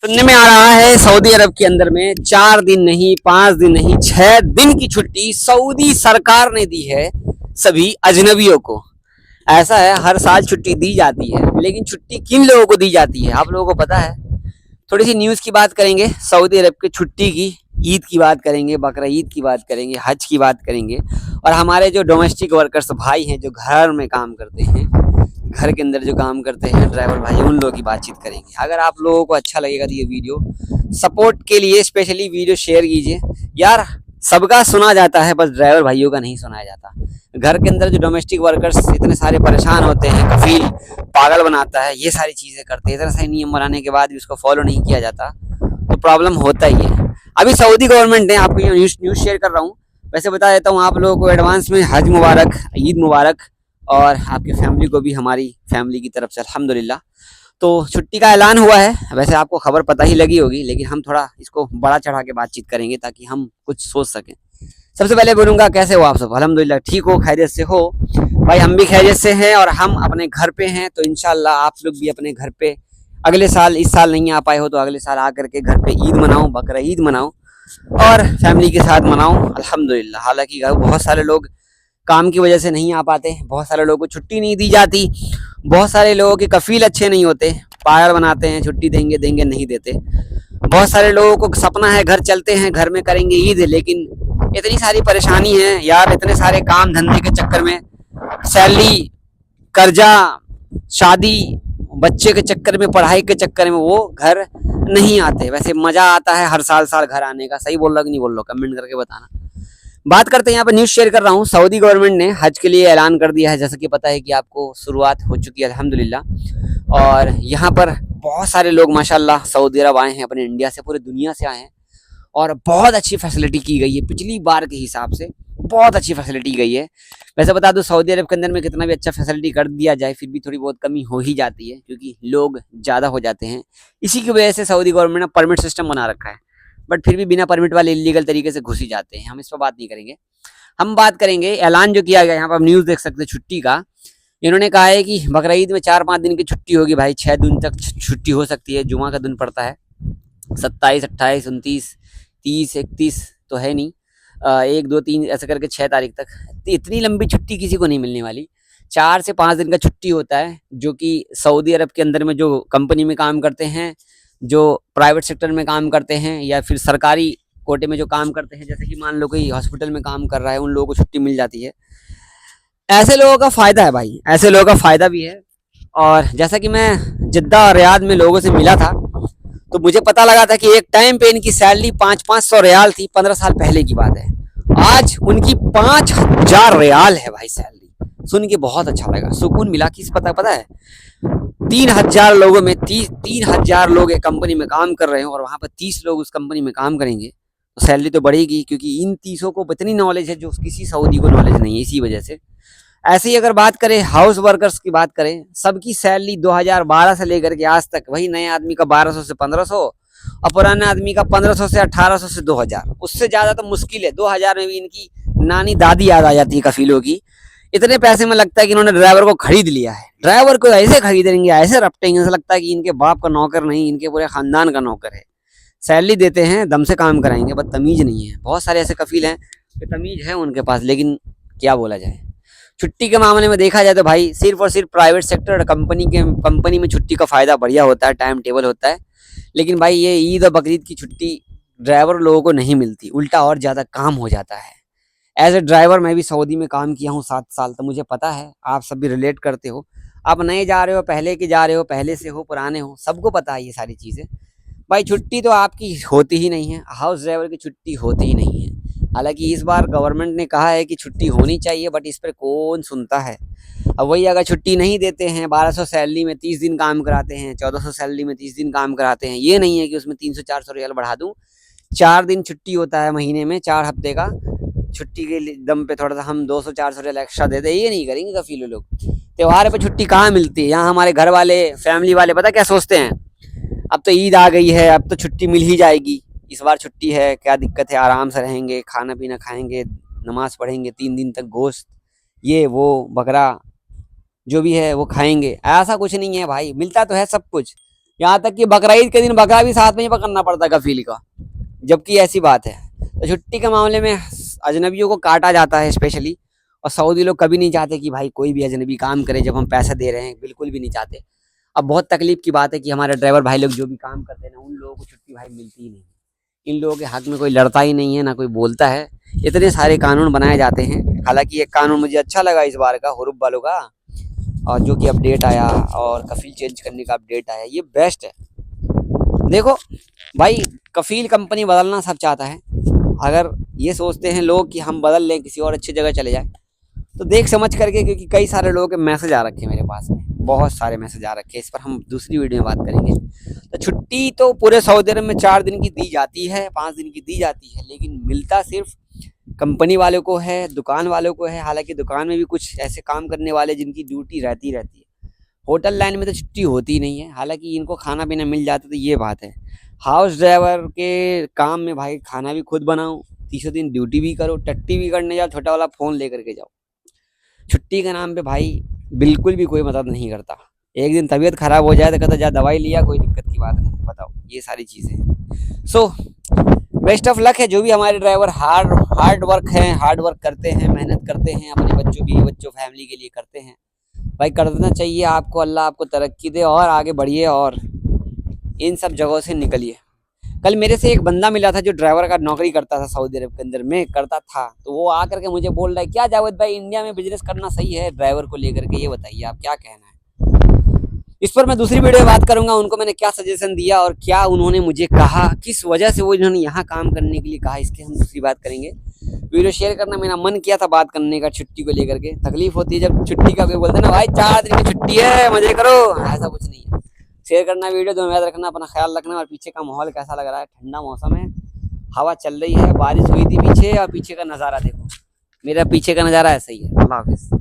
सुनने में आ रहा है सऊदी अरब के अंदर में 4 दिन नहीं, 5 दिन नहीं, 6 दिन की छुट्टी सऊदी सरकार ने दी है सभी अजनबियों को। ऐसा है, हर साल छुट्टी दी जाती है, लेकिन छुट्टी किन लोगों को दी जाती है आप लोगों को पता है? थोड़ी सी न्यूज़ की बात करेंगे, सऊदी अरब की छुट्टी की, ईद की बात करेंगे, बकरा ईद की बात करेंगे, हज की बात करेंगे, और हमारे जो डोमेस्टिक वर्कर्स भाई हैं जो घर में काम करते हैं, घर के अंदर जो काम करते हैं ड्राइवर भाई, उन लोगों की बातचीत करेंगे। अगर आप लोगों को अच्छा लगेगा तो ये वीडियो सपोर्ट के लिए स्पेशली वीडियो शेयर कीजिए यार। सबका सुना जाता है, बस ड्राइवर भाइयों का नहीं सुनाया जाता। घर के अंदर जो डोमेस्टिक वर्कर्स इतने सारे परेशान होते हैं, कफील पागल बनाता है, ये सारी चीज़ें करते हैं, इतने सारे नियम बनाने के बाद भी उसको फॉलो नहीं किया जाता तो प्रॉब्लम होता ही है। अभी सऊदी गवर्नमेंट ने, आपको ये न्यूज़ शेयर कर रहा हूँ, वैसे बता देता हूँ आप लोगों को एडवांस में हज मुबारक, ईद मुबारक, और आपकी फैमिली को भी हमारी फैमिली की तरफ से अल्हम्दुलिल्लाह। तो छुट्टी का ऐलान हुआ है, वैसे आपको खबर पता ही लगी होगी, लेकिन हम थोड़ा इसको बड़ा चढ़ा के बातचीत करेंगे ताकि हम कुछ सोच सकें। सबसे पहले बोलूँगा कैसे हो आप सब? अल्हम्दुलिल्लाह ठीक हो, खैरियत से हो? भाई हम भी खैरियत से हैं और हम अपने घर पे हैं, तो इंशाल्लाह आप लोग भी अपने घर पे अगले साल, इस साल नहीं आ पाए हो तो अगले साल आकर के घर पे ईद मनाओ, बकरा ईद मनाओ और फैमिली के साथ मनाओ अल्हम्दुलिल्लाह। हालांकि बहुत सारे लोग काम की वजह से नहीं आ पाते, बहुत सारे लोगों को छुट्टी नहीं दी जाती, बहुत सारे लोगों के कफील अच्छे नहीं होते, पागल बनाते हैं, छुट्टी देंगे देंगे नहीं देते। बहुत सारे लोगों को सपना है घर चलते हैं, घर में करेंगे ईद, लेकिन इतनी सारी परेशानी है यार, इतने सारे काम धंधे के चक्कर में, सैलरी, कर्जा, शादी, बच्चे के चक्कर में, पढ़ाई के चक्कर में वो घर नहीं आते। वैसे मजा आता है हर साल साल घर आने का। सही बोल रहा कि नहीं बोल रहा, कमेंट करके बताना। बात करते हैं, यहाँ पर न्यूज़ शेयर कर रहा हूँ, सऊदी गवर्नमेंट ने हज के लिए ऐलान कर दिया है, जैसा कि पता है कि आपको, शुरुआत हो चुकी है अल्हम्दुलिल्लाह। और यहाँ पर बहुत सारे लोग माशाल्लाह सऊदी अरब आए हैं, अपने इंडिया से, पूरे दुनिया से आए हैं, और बहुत अच्छी फैसिलिटी की गई है पिछली बार के हिसाब से, बहुत अच्छी फैसिलिटी गई है। वैसे बता दूं, सऊदी अरब के अंदर में कितना भी अच्छा फैसिलिटी कर दिया जाए फिर भी थोड़ी बहुत कमी हो ही जाती है, क्योंकि लोग ज़्यादा हो जाते हैं। इसी की वजह से सऊदी गवर्नमेंट ने परमिट सिस्टम बना रखा है, बट फिर भी बिना परमिट वाले इलीगल तरीके से घुस ही जाते हैं। हम इस पर बात नहीं करेंगे, हम बात करेंगे ऐलान जो किया गया, यहाँ पर आप न्यूज़ देख सकते हैं छुट्टी का। इन्होंने कहा है कि बकरा ईद में 4-5 दिन की छुट्टी होगी भाई, 6 दिन तक छुट्टी हो सकती है। जुमा का दिन पड़ता है 27, 28, 29, 30, 31 तो है नहीं, 1, 2, 3 ऐसे करके 6 तारीख तक। तो इतनी लंबी छुट्टी किसी को नहीं मिलने वाली। 4 से 5 दिन का छुट्टी होता है, जो कि सऊदी अरब के अंदर में जो कंपनी में काम करते हैं, जो प्राइवेट सेक्टर में काम करते हैं, या फिर सरकारी कोटे में जो काम करते हैं, जैसे कि मान लो कोई हॉस्पिटल में काम कर रहा है, उन लोगों को छुट्टी मिल जाती है। ऐसे लोगों का फ़ायदा है भाई, ऐसे लोगों का फ़ायदा भी है। और जैसा कि मैं जिद्दा और रियाद में लोगों से मिला था, तो मुझे पता लगा था कि एक टाइम पे इनकी सैलरी 500-500 रियाल थी, 15 साल पहले की बात है। आज उनकी 5000 रियाल है भाई सैलरी। सुन के बहुत अच्छा लगा, सुकून मिला। किस पता है, 3000 लोगों में 3000 लोग एक कंपनी में काम कर रहे हैं, और वहाँ पर 30 लोग उस कंपनी में काम करेंगे, तो सैलरी तो बढ़ेगी, क्योंकि इन 30 को इतनी नॉलेज है जो किसी सऊदी को नॉलेज नहीं है, इसी वजह से। ऐसे ही अगर बात करें हाउस वर्कर्स की, बात करें, सबकी सैलरी 2012 से लेकर के आज तक, वही नए आदमी का 1200 से 1500, और पुराने आदमी का 1500 से 1800 से 2000। उससे ज़्यादा तो मुश्किल है। 2000 में भी इनकी नानी दादी याद आ जाती है कफीलों की। इतने पैसे में लगता है कि इन्होंने ड्राइवर को खरीद लिया है। ड्राइवर को ऐसे खरीदेंगे, ऐसे रपटेंगे, ऐसा लगता है कि इनके बाप का नौकर नहीं, इनके पूरे खानदान का नौकर है। सैलरी देते हैं, दम से काम कराएंगे, बस तमीज़ नहीं है। बहुत सारे ऐसे कफील हैं कि तमीज़ है उनके पास, लेकिन क्या बोला जाए। छुट्टी के मामले में देखा जाए तो भाई सिर्फ और सिर्फ प्राइवेट सेक्टर और कंपनी में छुट्टी का फ़ायदा बढ़िया होता है, टाइम टेबल होता है। लेकिन भाई ये ईद और बकरीद की छुट्टी ड्राइवर लोगों को नहीं मिलती, उल्टा और ज़्यादा काम हो जाता है। एज ए ड्राइवर मैं भी सऊदी में काम किया हूँ 7 साल, तो मुझे पता है, आप सब भी रिलेट करते हो। आप नए जा रहे हो, पहले के जा रहे हो, पहले से हो, पुराने हो, सबको पता है ये सारी चीज़ें। भाई छुट्टी तो आपकी होती ही नहीं है, हाउस ड्राइवर की छुट्टी होती ही नहीं है। हालांकि इस बार गवर्नमेंट ने कहा है कि छुट्टी होनी चाहिए, बट इस पर कौन सुनता है। अब वही अगर छुट्टी नहीं देते हैं, 1200 सैलरी में 30 दिन काम कराते हैं, 1400 सैलरी में 30 दिन काम कराते हैं, ये नहीं है कि उसमें 300-400 रियाल बढ़ा दूँ। 4 दिन छुट्टी होता है महीने में, 4 हफ्ते का, छुट्टी के दम पे थोड़ा सा हम 200-400 रियाल एक्स्ट्रा दे दें, ये नहीं करेंगे कफीले लोग। त्योहार पे छुट्टी कहाँ मिलती है? यहाँ हमारे घर वाले, फैमिली वाले पता क्या सोचते हैं, अब तो ईद आ गई है, अब तो छुट्टी मिल ही जाएगी, इस बार छुट्टी है, क्या दिक्कत है, आराम से रहेंगे, खाना पीना खाएंगे, नमाज पढ़ेंगे, 3 दिन तक गोश्त, ये वो बकरा जो भी है वो खाएंगे। ऐसा कुछ नहीं है भाई, मिलता तो है सब कुछ, यहाँ तक कि बकरा ईद के दिन बकरा भी साथ में ही पकड़ना पड़ता है कफील का, जबकि ऐसी बात है। तो छुट्टी के मामले में अजनबियों को काटा जाता है स्पेशली, और सऊदी लोग कभी नहीं चाहते कि भाई कोई भी अजनबी काम करे जब हम पैसा दे रहे हैं, बिल्कुल भी नहीं चाहते। अब बहुत तकलीफ की बात है कि हमारे ड्राइवर भाई लोग जो भी काम करते हैं ना, उन लोगों को छुट्टी भाई मिलती ही नहीं। इन लोगों के हक में कोई लड़ता ही नहीं है, ना कोई बोलता है। इतने सारे कानून बनाए जाते हैं। हालांकि ये कानून मुझे अच्छा लगा इस बार का, हुरुब वालों का, और जो कि अपडेट आया और कफील चेंज करने का अपडेट आया, ये बेस्ट है। देखो भाई, कफील कंपनी बदलना सब चाहता है। अगर ये सोचते हैं लोग कि हम बदल लें, किसी और अच्छी जगह चले जाए, तो देख समझ करके, क्योंकि कई सारे लोगों के मैसेज आ रखे हैं मेरे पास में, बहुत सारे मैसेज आ रखे हैं। इस पर हम दूसरी वीडियो में बात करेंगे। तो छुट्टी तो पूरे सऊदी अरब में 4 दिन की दी जाती है, 5 दिन की दी जाती है, लेकिन मिलता सिर्फ कंपनी वालों को है, दुकान वालों को है। हालांकि दुकान में भी कुछ ऐसे काम करने वाले जिनकी ड्यूटी रहती है। होटल लाइन में तो छुट्टी होती ही नहीं है, हालांकि इनको खाना पीना मिल जाता, तो ये बात है। हाउस ड्राइवर के काम में भाई खाना भी खुद बनाओ, 30 दिन ड्यूटी भी करो, टट्टी भी करने जाओ, छोटा वाला फ़ोन लेकर के जाओ। छुट्टी के नाम पे भाई बिल्कुल भी कोई मदद नहीं करता। एक दिन तबीयत खराब हो जाए तो कहता जा दवाई लिया, कोई दिक्कत की बात नहीं। बताओ, ये सारी चीज़ें हैं। सो बेस्ट ऑफ लक है जो भी हमारे ड्राइवर हार्ड वर्क करते हैं, मेहनत करते हैं, अपने बच्चों फैमिली के लिए करते हैं। भाई कर देना चाहिए आपको। अल्लाह आपको तरक्की दे और आगे बढ़िए और इन सब जगहों से निकलिए। कल मेरे से एक बंदा मिला था जो ड्राइवर का नौकरी करता था, सऊदी अरब के अंदर में करता था। तो वो आकर के मुझे बोल रहा है, क्या जावेद भाई इंडिया में बिजनेस करना सही है ड्राइवर को लेकर के, ये बताइए आप क्या कहना है। इस पर मैं दूसरी वीडियो में बात करूंगा, उनको मैंने क्या सजेशन दिया और क्या उन्होंने मुझे कहा, किस वजह से वो इन्होंने यहाँ काम करने के लिए कहा, इसकी हम दूसरी बात करेंगे। वीडियो शेयर करना मेरा मन किया था बात करने का छुट्टी को लेकर के। तकलीफ होती है जब छुट्टी का कोई बोलते हैं ना भाई 4 दिन की छुट्टी है मजे करो, ऐसा कुछ नहीं है। शेयर करना वीडियो, तो याद रखना, अपना ख्याल रखना। और पीछे का माहौल कैसा लग रहा है, ठंडा मौसम है, हवा चल रही है, बारिश हुई थी पीछे, और पीछे का नज़ारा देखो, मेरा पीछे का नज़ारा ऐसा ही है। अल्लाह हाफिज़।